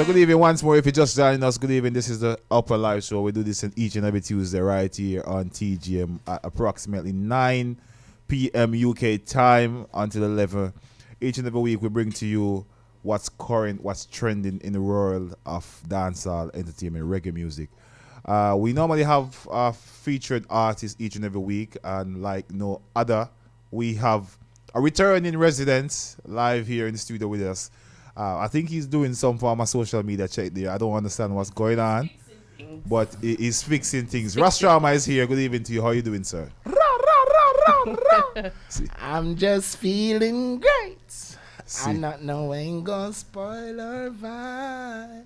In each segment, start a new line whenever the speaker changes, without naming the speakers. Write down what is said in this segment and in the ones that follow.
So good evening once more. If you're just joining us, good evening. This is the Upnlive show. We do this each and every Tuesday right here on TGM at approximately 9 p.m. UK time until 11. Each and every week we bring to you what's current, what's trending in the world of dancehall, entertainment, reggae music. We normally have featured artists each and every week, and like no other, we have a returning resident live here in the studio with us. I think he's doing some form of social media check there. I don't understand what's going on, but he's fixing things. RAS CHARMER is here. Good evening to you. How are you doing, sir?
I'm just feeling great.
See.
I'm not knowing gonna spoil our vibe.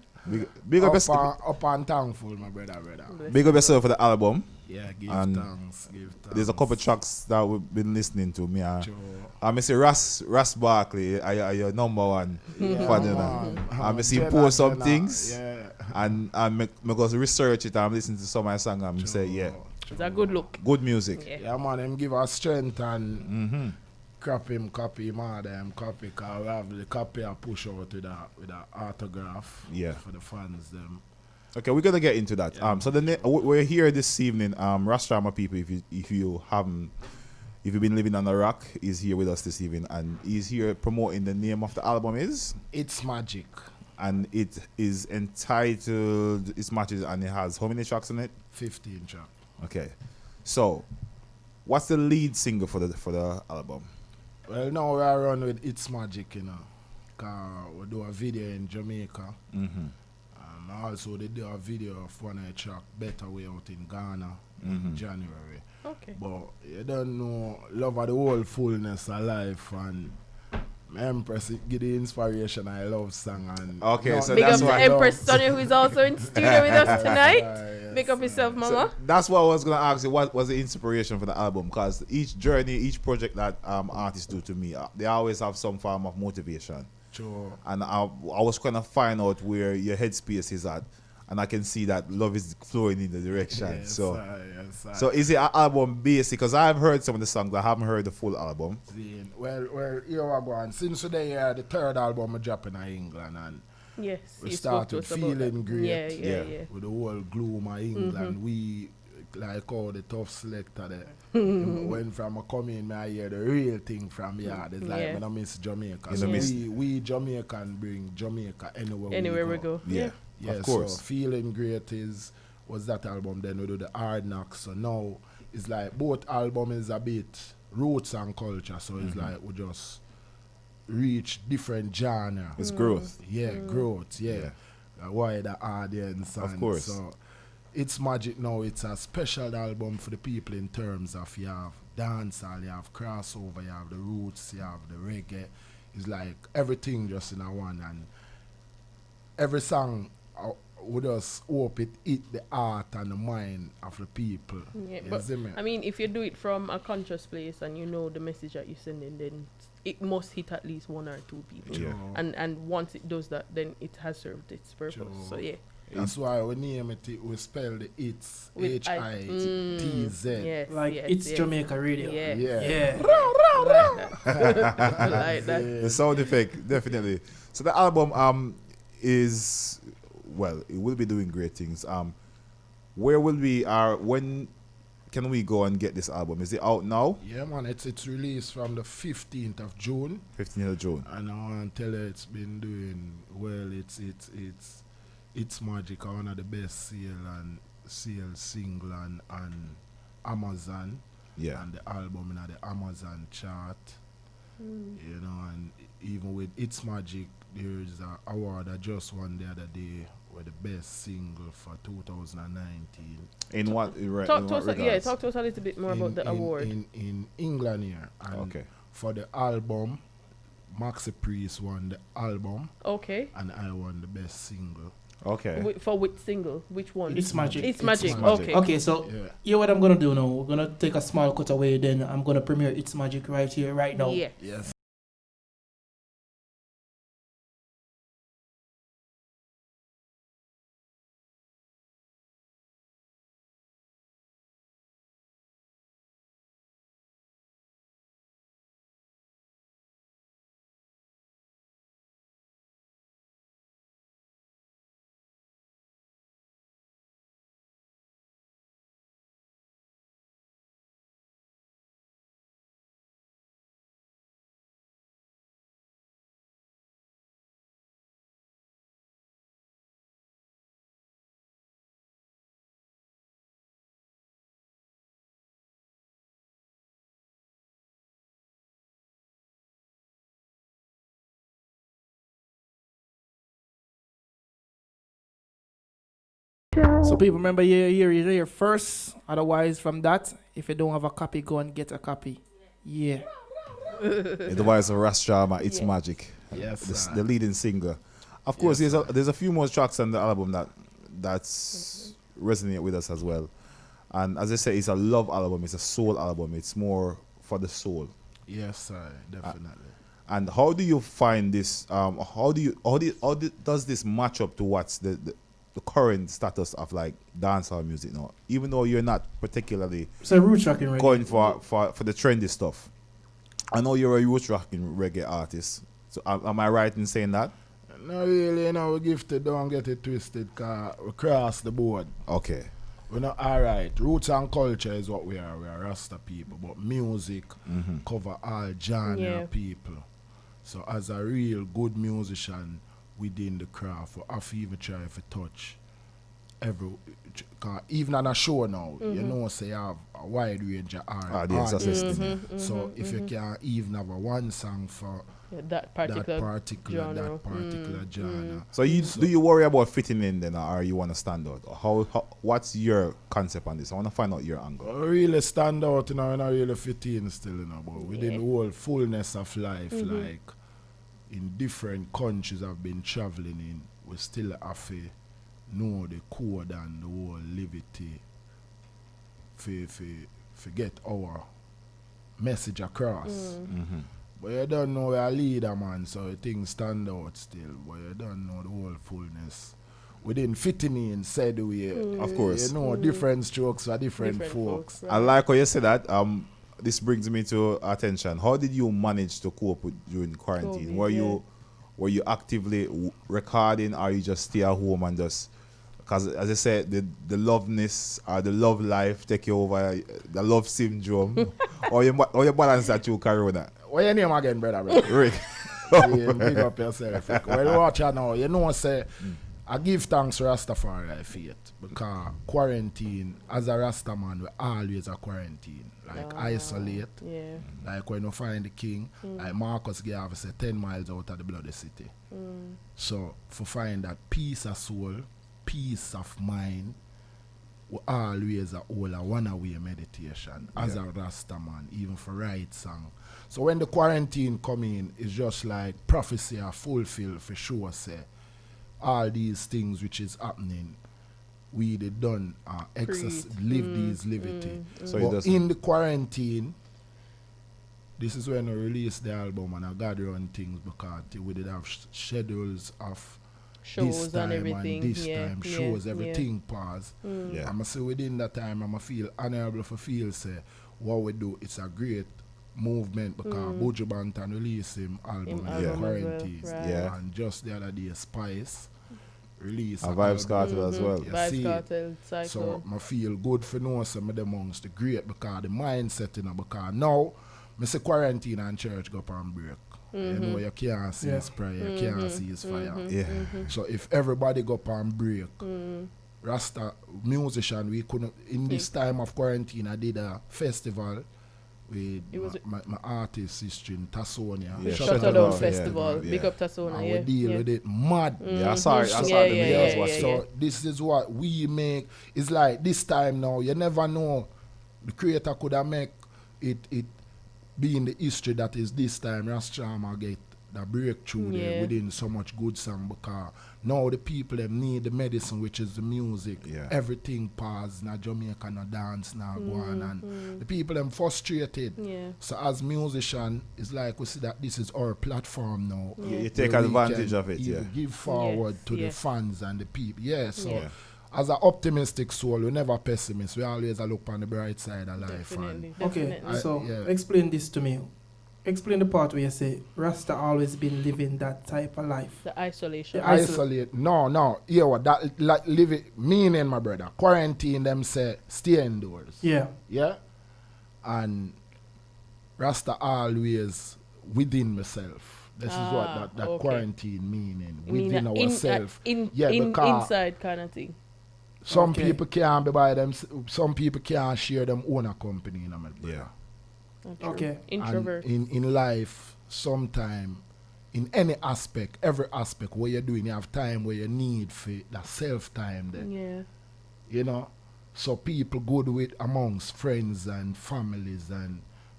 Big up,
Up and thankful, my brother.
big up yourself for the album.
Yeah, give
And
thanks.
There's a couple tracks that we've been listening to. Me,
Sure.
I say Ras Barkley, are your number one
Yeah,
fan, you
man.
know. I see
Jenna,
post some
Jenna,
things,
yeah.
and I go research it. I'm listening to some of my songs. and say, yeah,
It's a good look.
good music.
Yeah, man, him give us strength and
Mm-hmm.
copy him hard, copy, cause we have the copy I push out with a autograph
Yeah.
for the fans them.
Okay, we're gonna get into that.
Yeah.
So we're here this evening. RAS CHARMER people, if you've been living on a rock, is here with us this evening, and he's here promoting the name of the album is,
Hitz Magic.
and it is entitled Hitz Magic, and it has how many tracks on it?
15 track.
Okay, so what's the lead single for the album?
Well, now we are run with Hitz Magic, you know. Cause we do a video in Jamaica.
Mm-hmm.
And also they do a video of one of the track Better Way out in Ghana in January.
Okay.
But you don't know love of the whole fullness of life, and Empress give the inspiration I love song and
Okay, so
Big up
that's
to
why
Empress Sonia, who is also in studio with us tonight.
Yes,
Big up yourself, mama.
that's what I was gonna ask you. What was the inspiration for the album? Because each journey, each project that artists do to me, they always have some form of motivation.
Sure.
And I was trying to find out where your headspace is at, and I can see that love is flowing in the direction.
Yes,
so,
yes,
so is it an album basic? Because I've heard some of the songs, I haven't heard the full album.
Well, here we go. And since today, the third album I dropping in England, and
Yes.
we
you spoke to
started
us about
feeling
that.
great.
Yeah.
With the whole gloom of England, we like all the tough selector there. When from a come in, I hear the real thing from here. It's like
Yeah.
when I miss Jamaica.
You
So
know, miss-
we Jamaican bring Jamaica
Anywhere we go.
Yeah,
Yeah,
of course.
So feeling great was that album. Then we do the hard knocks. So now it's like both album is a bit roots and culture. So it's like we just reach different genre.
It's growth.
Yeah, growth. Yeah, a wider audience.
Of
And
course.
So It's Magic now. It's a special album for the people in terms of you have dancehall, you have crossover, you have the roots, you have the reggae. It's like everything just in a one, and every song we just hope it hit the heart and the mind of the people.
Yeah,
You
but
see me?
I mean, if you do it from a conscious place and you know the message that you're sending, then it must hit at least one or two people.
Yeah.
And once it does that, then it has served its purpose.
Sure.
So yeah.
That's why we name it, we spell the Hitz,
With
H-I-T-Z.
Yes.
Like
yes,
it's
yes.
Jamaica radio.
Yeah.
Yeah.
Like that. Like that.
The sound effect, definitely. So the album is, well, it will be doing great things. Where will we when can we go and get this album? Is it out now?
Yeah, man, it's released from the 15th of June.
15th of June.
And I want to tell you it's been doing well. It's Magic, one of the best sale single on Amazon.
Yeah.
And the album in the Amazon chart. You know, and even with It's Magic, there's an award I just won the other day with the best single for 2019.
In what?
Talk to us a little bit more about the award.
In England here. And
Okay.
for the album, Maxi Priest won the album,
Okay.
and I won the best single.
Okay.
For which single? Which one?
It's Magic.
It's Magic.
Magic.
Okay.
Okay, so
Yeah.
here what I'm gonna do now. We're gonna take a small cut away, then I'm gonna premiere It's Magic right here, right now.
Yeah.
Yes.
So people remember you hear first. Otherwise, from that, if you don't have a copy, go and get a copy. Yeah.
The voice of RAS CHARMER, Hitz Magic.
Yes,
The leading singer. Of course,
Yes,
there's a few more tracks on the album that's resonate with us as well. And as I say, it's a love album. It's a soul album. It's more for the soul.
Yes, sir, definitely.
And how do you find this? How does this match up to what's the current status of like dancehall music now? Even though you're not particularly
So roots rocking reggae.
going for the trendy stuff. I know you're a roots rocking reggae artist. So am I right in saying that?
No, really, we gifted, don't get it twisted, because we cross the board.
Okay.
We're not alright. Roots and culture is what we are. We are Rasta people, but music cover all genre people. So as a real good musician within the craft, we have to even try to touch every. Cause even on a show now, you know, say you have a wide range of artists. So if you can't even have a one song for
that particular
genre.
So do you worry about fitting in then, or you want to stand out? Or how what's your concept on this? I want to find out your angle.
I really stand out, you know, and I really fit in still, you know, but within the whole fullness of life, like in different countries I've been traveling in, we still have to know the code and the whole liberty for get our message across. But you don't know you're a leader, man, so things stand out still. But you don't know the whole fullness. Within fitting in, said we,
Of course.
you know, different strokes for different folks.
I like how you say that. This brings me to attention. How did you manage to cope with during quarantine?
COVID,
Were you actively recording, or you just stay at home and just? Because as I said, the loveness or the love life take you over, the love syndrome, or you balance that through Corona.
What's your name again, brother?
Rick.
Big up yourself. When you watch it now, you know, say, I give thanks to Rastafari for it. Because quarantine, as a Rasta man, we always a quarantine. Like isolate.
Yeah.
Like when you find the king, like Marcus Garvey said, 10 miles out of the bloody city. So, for find that peace of soul, peace of mind, we always a whole a one-away meditation as a Rasta man, even for right song. So when the quarantine come in, it's just like prophecy are fulfilled for sure, say. All these things which is happening, we did done live these liberty.
So
but in the quarantine, this is when I release the album and I got run things because we did have schedules of
Shows
this time
and everything.
this time, shows, everything pause.
Yeah.
I'ma say within that time I'ma feel honorable for feel say what we do, it's a great movement because Buju Banton released him album in quarantine.
Right.
Yeah.
And just the other day Spice released
And Vibes Cartel as well.
You
Vibes
see?
Cartel, Psycho.
So I feel good for know some of them amongst the great because the mindset, you know, because now I say quarantine and church go up and break. You know, you can't see his prayer, you can't see his fire.
Yeah.
So if everybody go up and break, Rasta musician, we couldn't, in this time of quarantine, I did a festival with my artist sister in Tassonia.
Yeah.
Shutterdown
Yeah.
Festival.
Yeah.
Big up Tasona,
And
yeah.
we deal with it mad.
Yeah, I saw the
Yeah,
videos.
yeah,
Watch
yeah,
it.
So this is what we make. It's like this time now, you never know. The creator could have make it being the history that is this time. RAS CHARMER get the breakthrough there within so much good song because now the people them need the medicine, which is the music.
Yeah.
Everything pause. Now Jamaica no dance now go on, and the people them frustrated.
Yeah.
So as musician, it's like we see that this is our platform now.
You take
where we
advantage
can
of it,
even give forward to the
yes.
fans and the people. Yeah, so
Yeah.
as an optimistic soul, we never pessimist. We always a look on the bright side of life.
Definitely.
Okay,
Definitely.
so
yeah.
explain this to me. Explain the part where you say Rasta always been living that type of life.
The isolation.
Yeah.
Isolate. No. Yeah, what that like live it meaning, my brother. Quarantine them say stay indoors.
Yeah.
Yeah? And Rasta always within myself. This is what that
okay.
quarantine meaning.
You mean
Within ourselves.
because inside kind of thing.
Some
Okay.
people can't be by them. Some people can't share them own a company. You know, my brother.
Yeah.
Not true.
Okay.
Introvert.
And in life, sometime, in any aspect, every aspect, what you're doing, you have time where you need for that self-time then.
Yeah.
you know. So people good with amongst friends and families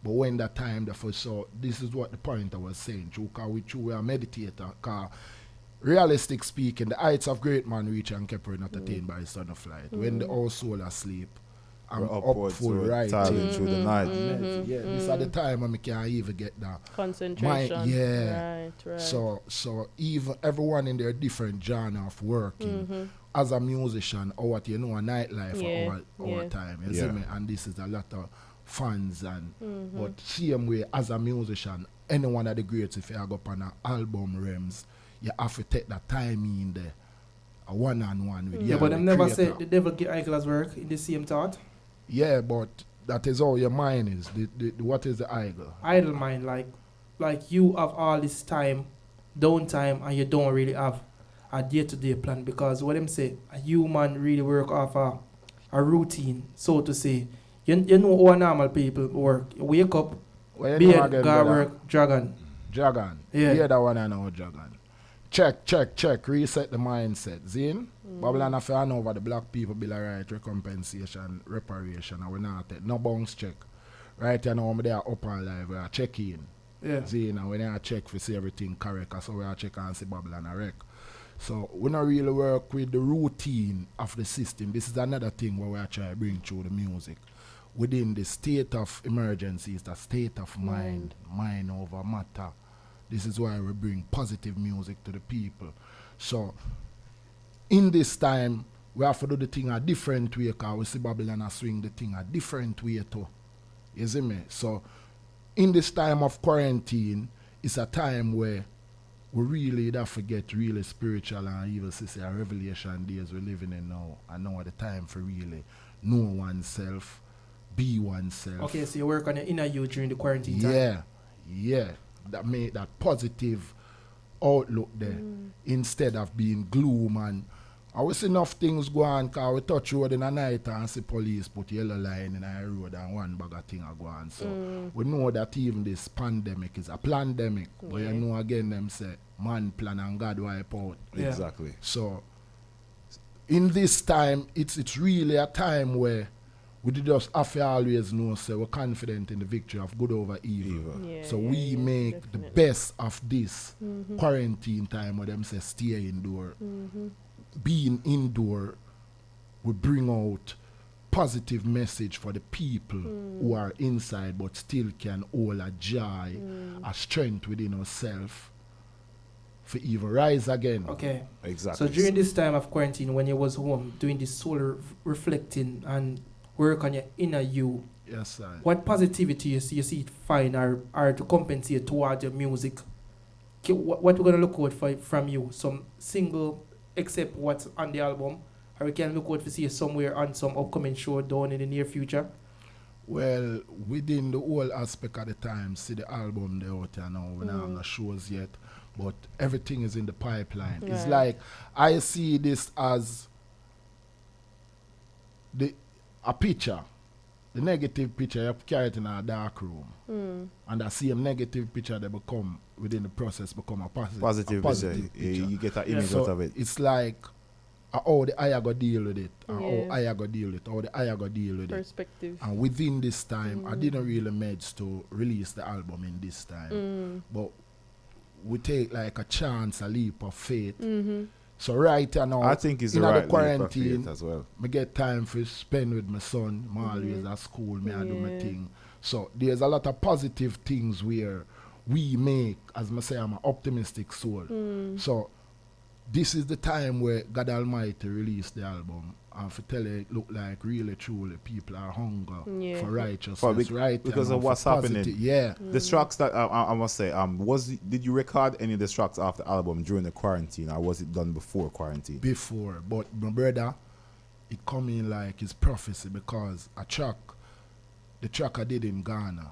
but when that time the first so this is what the point I was saying, because we are meditator, cause realistic speaking, the heights of great man reach and kept not attained by son of light. When the whole soul asleep, I'm up full right.
Through the night.
Yeah, this at the time I can't even get that
concentration.
yeah.
Right.
So even everyone in their different genre of working as a musician or what you know a nightlife our time. You see me? And this is a lot of fans and but same way as a musician, any one of the greats if you go up on an album realms, you have to take that time in there. A one-on-one with
but them never said the devil get idol's work in the same thought.
Yeah, but that is all your mind is. What is the idol?
Idle mind, like you have all this time, downtime, and you don't really have a day-to-day plan, because what them say, a human really work off a routine, so to say. You know how normal people work. You wake up, beard, go work, dragon.
Dragon. Yeah, that one I know, dragon. Check, reset the mindset. Zin? Babylon if you know over the black people bill of right, recompensation, reparation, and we not take no bounce check. Right now they are Upnlive, we are check in.
Yeah.
Zin, and we are check to see everything correct, so we are check and see Babylon a wreck. So we not really work with the routine of the system. This is another thing where we are trying to bring through the music. Within the state of emergency is the state of mind over matter. This is why we bring positive music to the people. So, in this time, we have to do the thing a different way, because we see Babylon a swing the thing a different way too. You see me? So, in this time of quarantine, it's a time where we really don't forget really spiritual and even see a revelation days we're living in now. And now the time for really know oneself, be oneself.
Okay, so you work on your inner you during the quarantine time.
Yeah. That made that positive outlook there instead of being gloom. And I will see enough things go on, because we touch road in the night and see police put yellow line in our road and one bag of thing are go on. So we know that even this pandemic is a pandemic. But you know again them say man plan and God wipe out.
Yeah. Exactly.
So in this time it's really a time where we just have to always know, so we're confident in the victory of good over evil. So we make definitely the best of this quarantine time where them say stay indoor. Being indoor, we bring out positive message for the people who are inside but still can hold a joy, a strength within ourselves for even rise again.
Okay.
Exactly.
So during this time of quarantine, when you was home doing this soul reflecting and work on your inner you.
Yes, sir.
What positivity you see it fine or to compensate towards your music? What we're going to look out for from you? Some single, except what's on the album? Or we can look out to see you somewhere on some upcoming show down in the near future?
Well, within the whole aspect of the time, see the album there out there now. We don't have no shows yet. But everything is in the pipeline. Right. It's like, I see this as a picture, the negative picture, you carry it in a dark room. And that same negative picture they become, within the process, become a positive picture.
You get an image out of it.
It's like, how the eye go deal with it, and how I go deal with it, how the eye go deal with
perspective.
And within this time, I didn't really manage to release the album in this time. But we take like a chance, a leap of faith. So right now,
I think it's the right
the quarantine
as well.
I get time for spend with my son. I'm always at school, I do my thing. So there's a lot of positive things where we make, as I say, I'm an optimistic soul. So this is the time where God Almighty released the album. And for tell it look like really truly people are hunger for righteousness, right?
Because of what's happening.
Yeah.
The tracks that I must say, did you record any of the tracks off the album during the quarantine, or was it done before quarantine?
Before, but my brother, it come in like his prophecy, because the track I did in Ghana,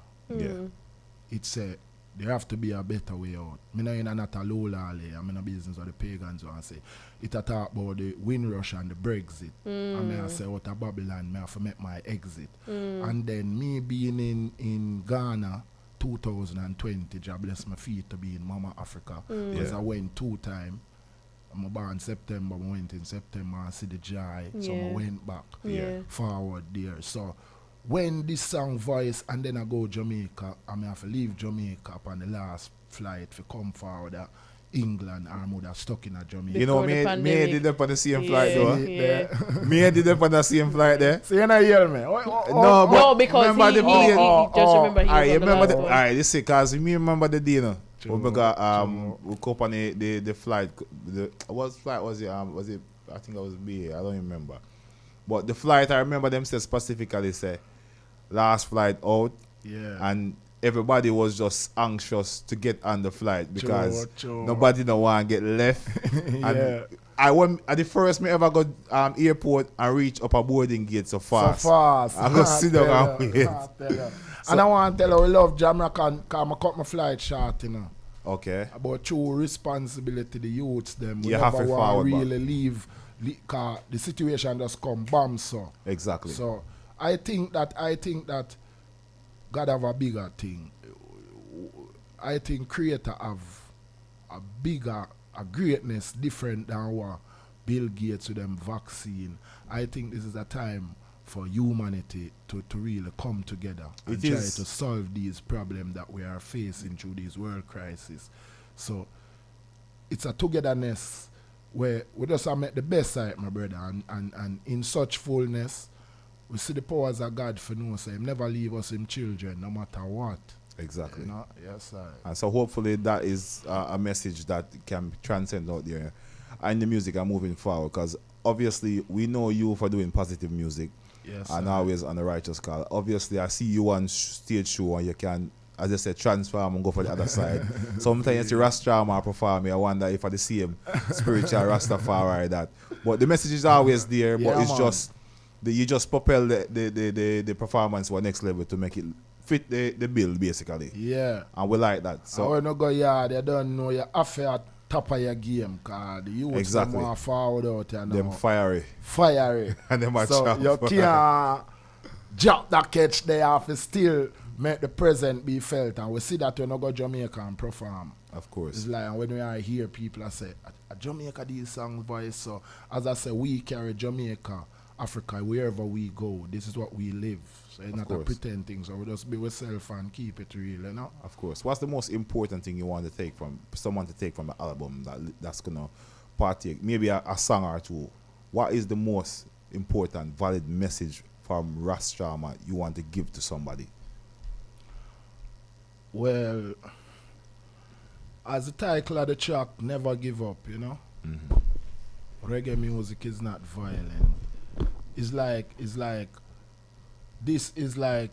it said there have to be a better way out. Me not a low lally, I'm in a business of the pagans and say it a talk about the Windrush and the Brexit. And I say what a Babylon, me have to make my exit. And then me being in Ghana 2020, God bless my feet to be in Mama Africa. Because I went 2 times. I'm born September, I went in September and see the joy. So I
Yeah.
went back
Yeah.
forward there. So when this song voice and then I go Jamaica, I may have to leave Jamaica upon the last flight to come forward England, or I would have stuck in a Jamaica.
You know,
Before the
me
pandemic.
did up on the same flight though.
Yeah.
Me did up on the same flight there.
So you know hear me?
No, but
No, because
remember
he
the
just
plane.
remember he was
Alright,
on the
remember
last
the
one.
alright, this is cause me remember the day, you know.
True,
We got
true.
we go up on the flight. What flight was it? Was it? I think it was BA. I don't remember. But the flight, I remember them say specifically say last flight out,
Yeah.
and everybody was just anxious to get on the flight because
True.
nobody don't want to get left.
Yeah.
And I went at the first me ever got airport and reach up a boarding gate so fast.
So fast.
I go sit down
tell
and
you,
wait.
I tell you. And I want to tell you, we love Jamaica because I cut my flight short, you know.
Okay.
About true responsibility, the youths, them. We
You
never
have to
want
forward back.
really leave because the situation just come bam so.
Exactly.
So I think that God have a bigger thing. I think Creator have a bigger, a greatness different than what Bill Gates with them vaccine. I think this is a time for humanity to really come together and
It
try
is.
to solve these problems that we are facing through this world crisis. So it's a togetherness where we just have make the best of it, my brother, and in such fullness, we see the powers of God for no say him never leave us him children no matter what.
Exactly.
You know? Yes, sir.
And so hopefully that is a message that can transcend out there and the music are moving forward, because obviously we know you for doing positive music
Yes,
and
sir.
always on the righteous call. Obviously I see you on stage show and you can, as I said, transform and go for the other side. Sometimes you see RAS CHARMER perform, I wonder if I the same spiritual Rastafari that. But the message is always there, but
Yeah,
it's
man.
just you just propel the performance to a next level to make it fit the bill basically.
Yeah.
And we like that.
So
So
when you go yard, you don't know you have to at top of your game because the youths
Exactly.
them want forward out there now.
them fiery
Fiery.
and them are
So
sharp.
you can't drop that catch there have to still make the present be felt, and we see that when you go Jamaica and perform.
Of course.
It's like when I hear people I say, "A Jamaica these songs voice." So as I say, we carry Jamaica, Africa, wherever we go. This is what we live. So it's not a
course.
pretend thing. So we just be ourselves and keep it real, you know.
Of course. What's the most important thing you want to take from someone to take from the album that's gonna partake? Maybe a song or two. What is the most important, valid message from RAS CHARMER you want to give to somebody?
Well, as the title of the track, never give up, you know. Reggae music is not violent. It's like this is like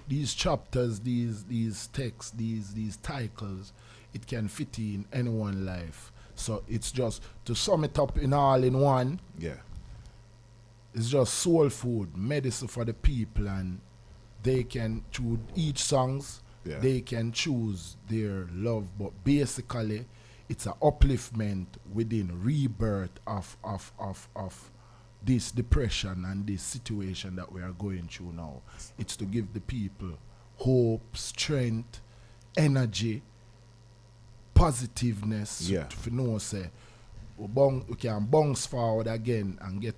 these chapters, these texts, these titles, it can fit in anyone's life. So it's just to sum it up in all in one.
Yeah.
It's just soul food, medicine for the people, and they can choose each songs.
Yeah.
They can choose their love, but basically, it's an upliftment within rebirth of this depression and this situation that we are going through now. It's to give the people hope, strength, energy, positiveness.
Yeah.
To know say we can bounce forward again and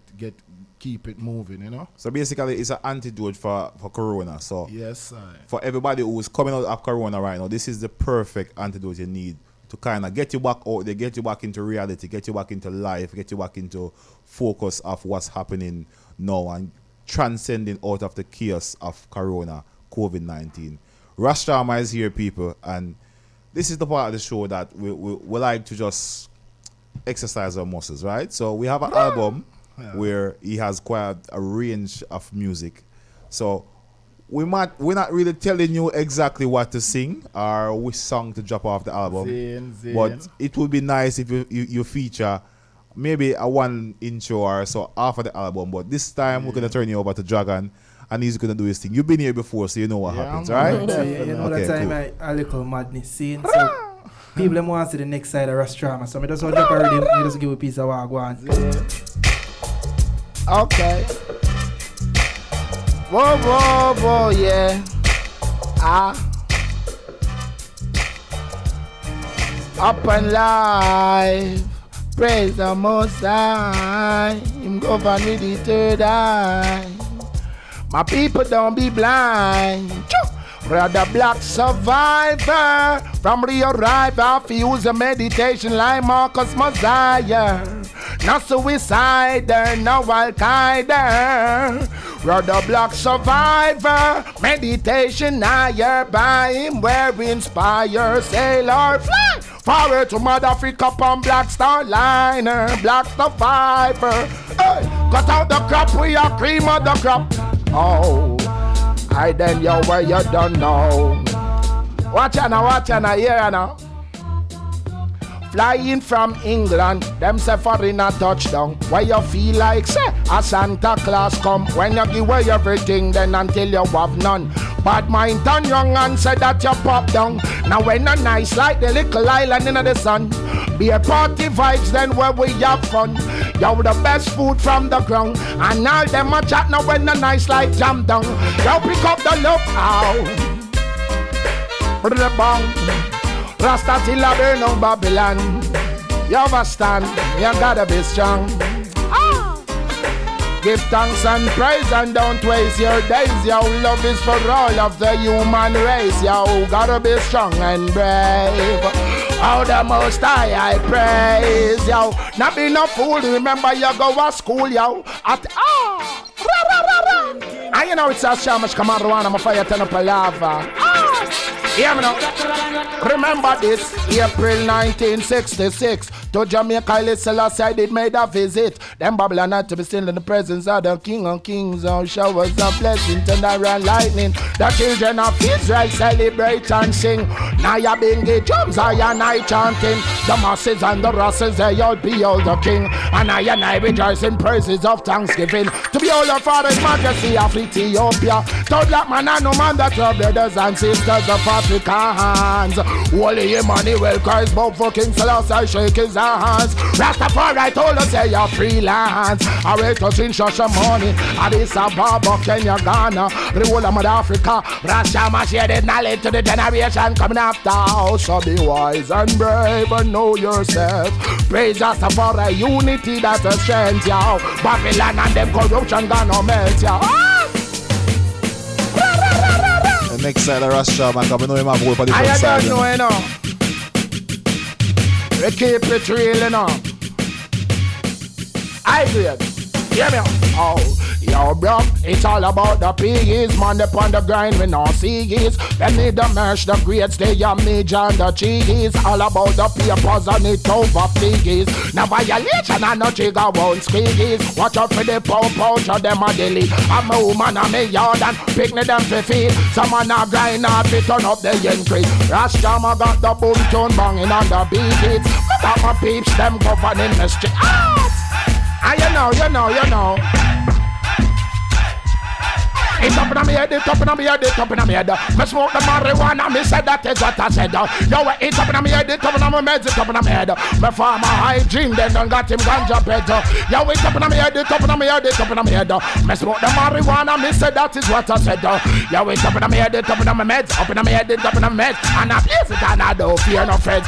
keep it moving, you know.
So basically it's an antidote for Corona. So
Yes, sir.
for everybody who's coming out of Corona right now, this is the perfect antidote you need to kind of get you back out there, get you back into reality, get you back into life, get you back into focus of what's happening now and transcending out of the chaos of Corona, COVID-19. RAS CHARMER is here, people, and this is the part of the show that we like to just exercise our muscles, right? So we have an album where he has quite a range of music. So we're not really telling you exactly what to sing or which song to drop off the album.
Zane.
But it would be nice if you feature maybe a one intro or so after the album. But this time we're gonna turn you over to Dragon and he's gonna do his thing. You've been here before, so you know what happens,
man.
right?
So, you know
Okay,
that time
cool.
a little madness scene. So people them want to see the next side of RAS CHARMER. So I just want to already you just give a piece of what I want.
Okay. Whoa, yeah. Upnlive. Praise the Most High. Him govern with the third eye. My people don't be blind. Brother black survivor. From Rio River, fuse a meditation like Marcus Messiah. No suicider, no Al-Qaeda. Brother black survivor. Meditation higher by him where we inspire. Sailor fly forward to Mother Africa on Black Star Liner. Black survivor. Hey, cut out the crop, we are cream of the crop. Oh, I then yo where you don't know. Watch ya now, here now. Flying from England, them say foreign a touchdown. Where you feel like say a Santa Claus come. When you give away everything, then until you have none. Bad mind turn young and say that you pop down. Now when not nice like the little island in the sun. Be a party vibes then where we have fun. Yo the best food from the ground. And all them a chat now when not nice like jam down. Yo pick up the look out. The bong. Rasta till I burn on Babylon. You understand? You gotta be strong. Give thanks and praise and don't waste your days. Yo, love is for all of the human race. Yo, gotta be strong and brave. Oh, the Most High I praise. Yo, not be no fool. Remember you go to school, yo. At and you know it's a shamash. Come on, Rwanda, I'm a fire turn up a lava. Hear me now. Remember this, April 1966. To Jamaica, Little said it made a visit. Them Babylon had to be still in the presence of the King of Kings. On showers of blessing, thunder and lightning. The children of Israel celebrate and sing. Naya bingy drums, I and I chanting. The masses and the Russes, they all behold the King. And I rejoice in praises of thanksgiving. To be all of Father's Majesty of Ethiopia. To black man and no man that are brothers and sisters of Africans. Holy Emmanuel Christ, both for King Selassie, shake his hands. Rastafari told us say you're freelance. I wait us in Shashamane, Addis Ababa, Kenya, Ghana, the whole of Mother Africa. Ras CHARMER share the knowledge to the generation coming after. So be wise and brave and know yourself. Praise Rastafari, unity that's a strength, yo. Babylon and them corruption gonna melt, yo.
The next side of RAS CHARMER, I know him have work for the front side.
I don't know, you know. We keep it real, you know. I did. Hear me out. Oh, yo, bro, it's all about the piggies. Man, up on the grind, we no sees. They need the merch, the grades, they are major and the cheese. All about the papers and it over piggies. No violation and no trigger won't squeeze. Watch out for the pouch of them a daily. I'm a woman, I'm a yard and picnic them for feed. Some man a grind hard, we turn up the increase. RAS CHARMER got the boom tune banging on the beat. Got my peeps, them governing the street. And you know. It's up in my head, it's up in my head, it's up in my head. Me smoke the marijuana, me said that is what I said. Yo, it's up in my head, it's up in my meds, it's up in my head. Me farmer hygiene, then done got him ganja bed. Yo, it's up in my head, it's up in my head, it's up in my head. Me smoke the marijuana, me said that is what I said. Yo, it's up in my head, it's up in my meds, up in my head, it's up in my meds. And I place it and I don't fear no feds.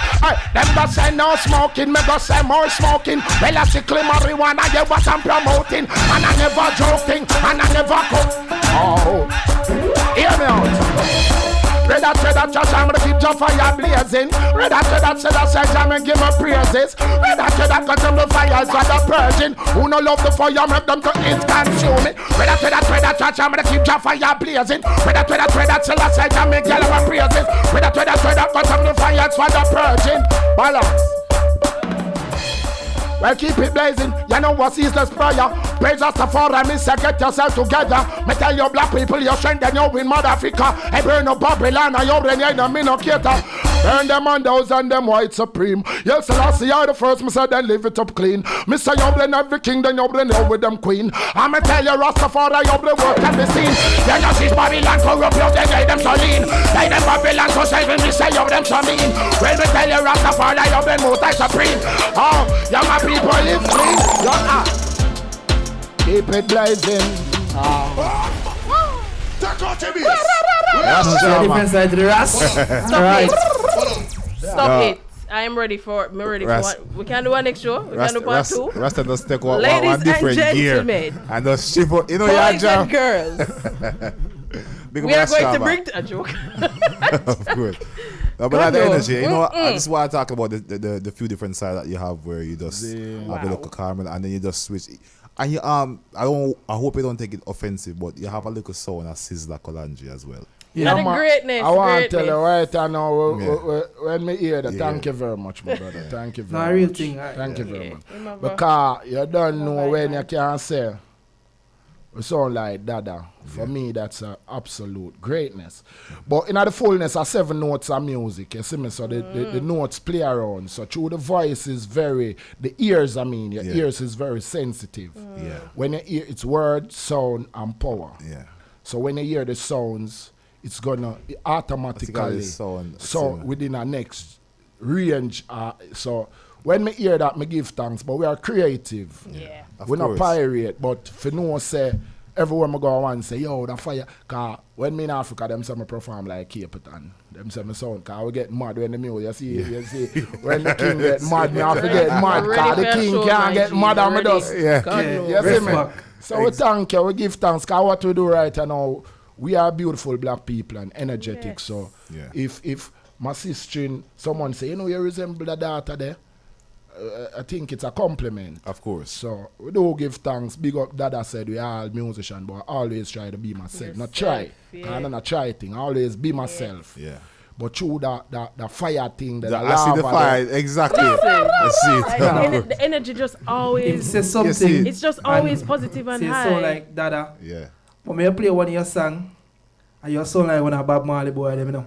Them go say no smoking, me go say more smoking. Well, I see clean marijuana, yeah, what I'm promoting. And I never joking, and I never cook. Oh, hear me out. Read that, I'm gonna keep your fire blazing. Read that, I'm gonna give my praises. Read that, got them the fires got the purging. Who no love the fire, make them to it consume it. Read that, I'm gonna keep your fire blazing. Read that, I'm gonna give my praises. Read that, got them the fires for the purging. Balance. Well, keep it blazing, you know what ceaseless prayer. Praise Rastafari, me say get yourself together. Me tell you black people, you strength and you win Mother Africa. Hey, burn up Babylon and you bring in the minocata. Burn them on those and them white supreme. Yes, Selassie, I the first, me say then live it up clean. Me say you blend every king, then you blend out with them queen. I me tell you Rastafari, you blend work can be seen. You just see Babylon corrupt, you they get them so lean. They them Babylon so saving, me say you them so mean. Well, me tell you Rastafari, you blend multi supreme. Oh, you my people live clean. Keep it blazing.
RAS
Different
CHARMER.
side to the RAS. Alright.
Stop it. I'm ready for. I'm ready
Ras-
for one. We can do one next show. We can do part two.
Rasta just take one
Ladies
different
and
gear
gentlemen,
and just shift up. You know, yeah,
boys
Jam.
and girls,
Big
we
up
are going to
Rasta,
bring a joke.
of course. No, but like the energy, you know, I just want to talk about the few different sides that you have where you just have a look at Carmen and then you just switch. And you I hope you don't take it offensive, but you have a little sound as Sizzla Kolanji as well.
Yeah, and the greatness.
I want to tell you right now,
Yeah.
when me hear that,
Yeah.
thank you very much, my brother. Thank you very
Nah,
much.
real thing.
Thank you very much.
Remember,
Because you don't know
Bye-bye,
when
man.
you can say, we sound like Dada. For me, that's absolute greatness. But in the fullness of 7 notes of music, you see me, so the notes play around. So through the voice is very, the ears, your ears is very sensitive.
Yeah.
When you hear, it's word, sound, and power.
Yeah.
So when you hear the sounds, it's gonna automatically
sound
within our next range. So when me hear that, me give thanks. But we are creative.
yeah.
Of
We're not
course.
pirate. But for no say, everywhere me go and say, yo, the fire. Cause when me in Africa, them say me perform like Cape Town. Them say me sound. Cause we get mad when the music. You see, when the king get mad, me have to get mad.
Ready
Cause
for
the
your
king
show,
can't
my
get
G.
mad and me
Ready.
just.
Yeah.
God knows.
You see me?
Respect.
So we thank you, we give thanks. Cause what we do right now, we are beautiful black people and energetic.
Yes.
So
Yeah.
if my sister, someone say, you know, you resemble the daughter there, I think it's a compliment.
Of course.
So we do give thanks. Big up Dada said we are all musicians, but I always try to be myself. Not try.
Yourself, yeah.
I'm not try thing. I always be myself.
Yeah.
But through the fire thing, the
I see the
lava
fire. Exactly.
Listen,
I see it.
like, the energy just
It
always.
says
see
something.
it.
It's just always positive and
say
high.
sound like Dada.
Yeah.
When you play one of your song, and you sound like one of Bob Marley boy, them, you know.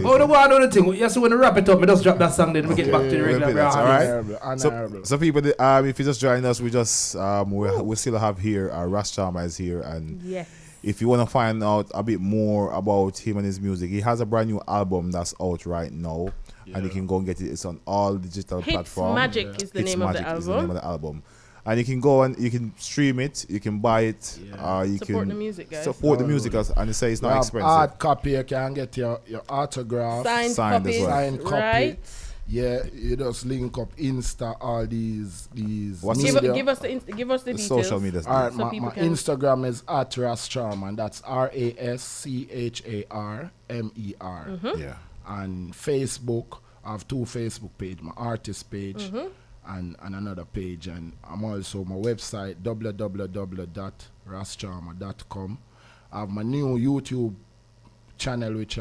Oh, the one other thing, you see when you wrap it up, me just drop that song, then we get back to the
we'll
regular
play that,
brown.
alright?
Honorable.
So people, if you just join us, we just we still have here RAS CHARMER is here, and
Yes.
if you want to find out a bit more about him and his music, he has a brand new album that's out right now, and you can go and get it. It's on all digital
Hitz
platforms.
Magic is the
Hitz
name of the
Magic is the name
album.
of the album. And you can go and you can stream it, you can buy it, you
Support
can
the music, guys.
support the music, and they say it's
We
not
have
expensive.
hard copy, you can get your autograph.
Signed
Signed as
copies,
well.
Signed copy.
right?
Yeah, you just link up Insta, all these
What's
Give,
media.
give us the give us the
The
details.
social media.
All right,
so
my
people can-
Instagram is at RAS CHARMER, and that's RASCHARMER.
Yeah.
And Facebook, I have 2 Facebook pages, my artist page and another page. And I'm also my website, www.rascharmer.com. I have my new YouTube channel, which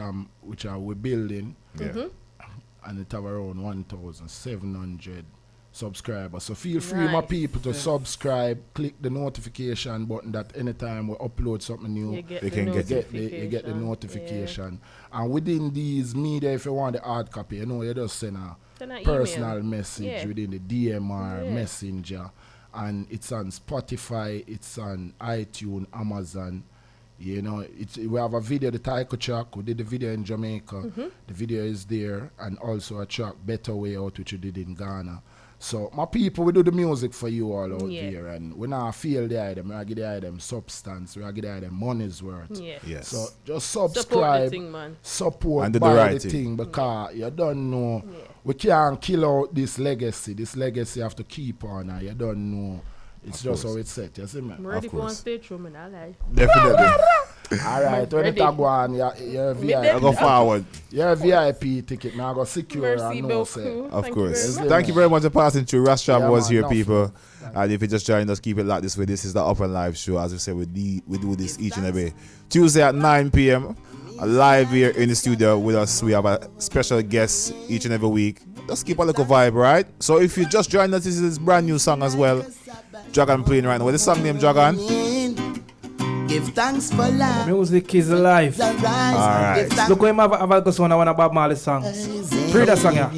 we're building.
Yeah.
And it have around 1,700 subscribers. So feel free, my
Nice.
people, to subscribe, click the notification button that anytime we upload something new,
You get
They
the
can get it.
you get the notification. And within these media, if you want the hard copy, you know, you just send a
Send an
personal
email.
message
Yeah.
within the DMR
Yeah.
messenger. And it's on Spotify, it's on iTunes, Amazon. You know, we have a video, the Taiko track. We did the video in Jamaica. The video is there, and also a track, Better Way Out, which we did in Ghana. So, my people, we do the music for you all out
Yeah.
there, and we not feel the item. We give the item substance. We give the item money's worth.
Yeah.
Yes.
So, just
Support the
subscribe,
thing, man.
support,
And do the
buy
right
the
thing.
thing, because you don't know.
Yeah.
We can't kill out this legacy. This legacy have to keep on, and you don't know. It's
Of
just
course.
how it's set, you see me?
I'm ready
Of
for one
course.
stage room and I like.
Definitely.
All right, when
Ready.
it a go on, you're
Me
I
VIP.
go forward.
You're VIP ticket. Now I go secure
Merci
and no say.
beaucoup.
Of
Thank
course.
You very much.
Thank you very much for passing through. RAS CHARMER
Yeah,
was
man,
here,
no
people. And if you just joined us, keep it like this way. This is the Upnlive show. As we said, we do this each and every Tuesday at 9 p.m. Live here in the studio with us. We have a special guest each and every week. Just keep a little vibe, right? So if you just joined us, this is his brand new song as well. Dragon playing right now. What's the song name, Dragon?
Give thanks for life.
Music is life.
Alright.
Alright.
Look where I have a one of Bob Marley song. Play that song, yeah.